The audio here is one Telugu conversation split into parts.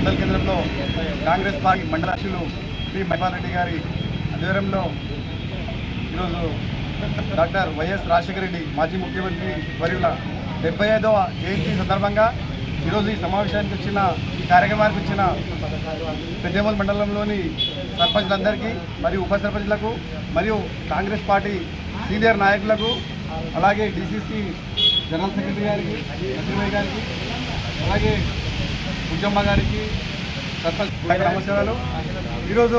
మండల కేంద్రంలో కాంగ్రెస్ పార్టీ మండల అధ్యక్షులు శ్రీ మహిపాల్ రెడ్డి గారి ఆధ్వర్యంలో ఈరోజు డాక్టర్ వైఎస్ రాజశేఖర రెడ్డి మాజీ ముఖ్యమంత్రి వర్యుల 75వ జయంతి సందర్భంగా ఈరోజు ఈ సమావేశానికి వచ్చిన ఈ కార్యక్రమానికి వచ్చిన పెద్దేమల్ మండలంలోని సర్పంచ్లందరికీ మరియు ఉప సర్పంచ్లకు మరియు కాంగ్రెస్ పార్టీ సీనియర్ నాయకులకు అలాగే డీసీసీ జనరల్ సెక్రటరీ గారికి లక్ష్మీబాయి గారికి అలాగే ఉజ్జమ్మ గారికి సర్పంచ్ నమస్కారాలు. ఈరోజు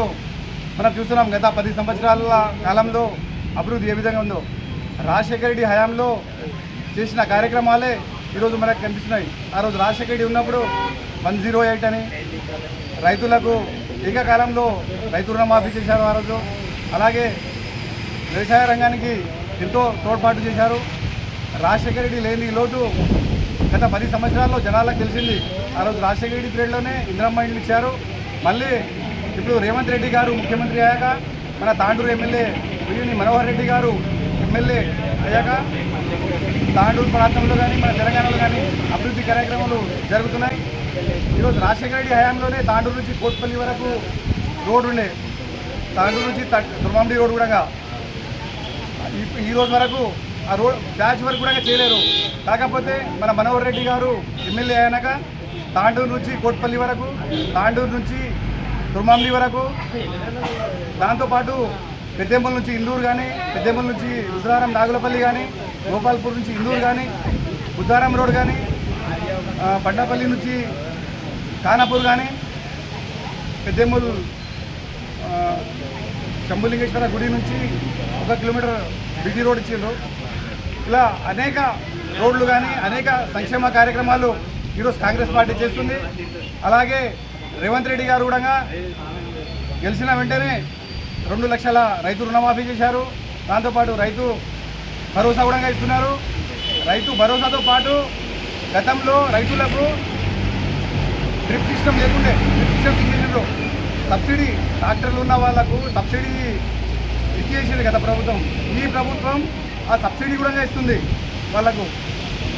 మనం చూస్తున్నాం గత 10 సంవత్సరాల కాలంలో అభివృద్ధి ఏ విధంగా ఉందో. రాజశేఖర రెడ్డి హయాంలో చేసిన కార్యక్రమాలే ఈరోజు మనకు కనిపిస్తున్నాయి. ఆ రోజు రాజశేఖర రెడ్డి ఉన్నప్పుడు 108 అని రైతులకు ఏకకాలంలో రైతు రుణమాఫీ చేశారు ఆ రోజు. అలాగే వ్యవసాయ రంగానికి ఎంతో తోడ్పాటు చేశారు. రాజశేఖర రెడ్డి లేని లోటు గత 10 సంవత్సరాల్లో జనాలకు తెలిసింది. ఆ రోజు రాజశేఖర రెడ్డి పీరియడ్లోనే ఇందిరమ్మ ఇండ్లు ఇచ్చారు. మళ్ళీ ఇప్పుడు రేవంత్ రెడ్డి గారు ముఖ్యమంత్రి అయ్యాక మన తాండూరు ఎమ్మెల్యే వీరిని మనోహర్ రెడ్డి గారు ఎమ్మెల్యే అయ్యాక తాండూరు ప్రాంతంలో కానీ మన తెలంగాణలో కానీ అభివృద్ధి కార్యక్రమాలు జరుగుతున్నాయి. ఈరోజు రాజశేఖర రెడ్డి హయాంలోనే తాండూరు నుంచి కోట్పల్లి వరకు రోడ్డు ఉండే, తాండూరు నుంచి దుర్మామిడి రోడ్డు కూడా ఈ రోజు వరకు ఆ రోడ్ బ్యాచ్ వరకు కూడా చేయలేరు. కాకపోతే మన మనోహర్ రెడ్డి గారు ఎమ్మెల్యే అయినాక తాండూరు నుంచి కోట్పల్లి వరకు, తాండూరు నుంచి దుర్మామిడి వరకు, దాంతోపాటు పెద్దేమల్ నుంచి ఇందూరు కానీ, పెద్దేమల్ నుంచి రుద్రారం నాగులపల్లి కానీ, గోపాల్పూర్ నుంచి ఇందూరు కానీ, బుద్ధారం రోడ్ కానీ, బండపల్లి నుంచి ఖానాపూర్ కానీ, పెద్దేమల్ శంభులింగేశ్వర గుడి నుంచి 1 కిలోమీటర్ బిజీ రోడ్ ఇచ్చిండ్రు. ఇలా అనేక రోడ్లు కానీ అనేక సంక్షేమ కార్యక్రమాలు ఈరోజు కాంగ్రెస్ పార్టీ చేస్తుంది. అలాగే రేవంత్ రెడ్డి గారు కూడా గెలిచిన వెంటనే 2 లక్షల రైతు రుణమాఫీ చేశారు. దాంతోపాటు రైతు భరోసా కూడా ఇస్తున్నారు. రైతు భరోసాతో పాటు గతంలో రైతులకు డ్రిప్ సిస్టమ్ లేకుండే డ్రిప్ సిస్టమ్ ఇచ్చేసిండ్రు. సబ్సిడీ ట్రాక్టర్లు ఉన్న వాళ్లకు సబ్సిడీ ఇచ్చేసింది గత ప్రభుత్వం. ఈ ప్రభుత్వం ఆ సబ్సిడీ కూడా ఇస్తుంది, వాళ్లకు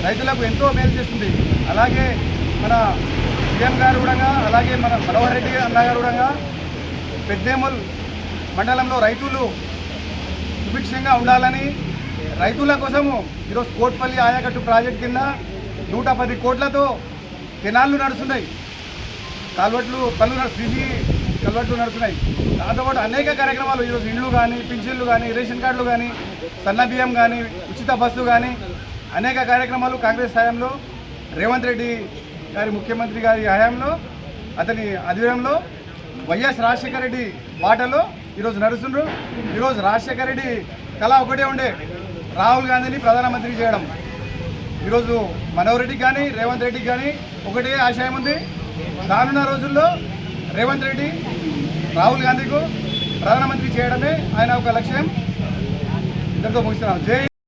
రైతులకు ఎంతో మేలు చేస్తుంది. అలాగే మన సీఎం గారు కూడా, అలాగే మన మనోహర్ రెడ్డి అన్న గారు కూడా పెద్దేమల్ మండలంలో రైతులు సుభిక్షంగా ఉండాలని రైతుల కోసము ఈరోజు కోట్పల్లి ఆయకట్టు ప్రాజెక్ట్ కింద 110 కోట్లతో కెనాళ్ళు నడుస్తున్నాయి, సీసీ కల్వట్లు నడుస్తున్నాయి. దాంతోపాటు అనేక కార్యక్రమాలు ఈరోజు ఇండ్లు కానీ, పింఛన్లు కానీ, రేషన్ కార్డులు కానీ, సన్న బియ్యం కానీ, ఉచిత బస్సు కానీ అనేక కార్యక్రమాలు కాంగ్రెస్ హయాంలో రేవంత్ రెడ్డి గారి ముఖ్యమంత్రి గారి హయాంలో అతని ఆధ్వర్యంలో వైఎస్ రాజశేఖర రెడ్డి బాటలో ఈరోజు నడుస్తుండ్రు. ఈరోజు రాజశేఖర రెడ్డి కళ ఒకటే ఉండే, రాహుల్ గాంధీని ప్రధానమంత్రి చేయడం. ఈరోజు మనోహర్ రెడ్డికి కానీ రేవంత్ రెడ్డికి కానీ ఒకటే ఆశయం ఉంది. రానున్న రోజుల్లో రేవంత్ రెడ్డి రాహుల్ గాంధీకు ప్రధానమంత్రి చేయడమే ఆయన ఒక లక్ష్యం. ఇంతటితో ముగిస్తున్నాం. జై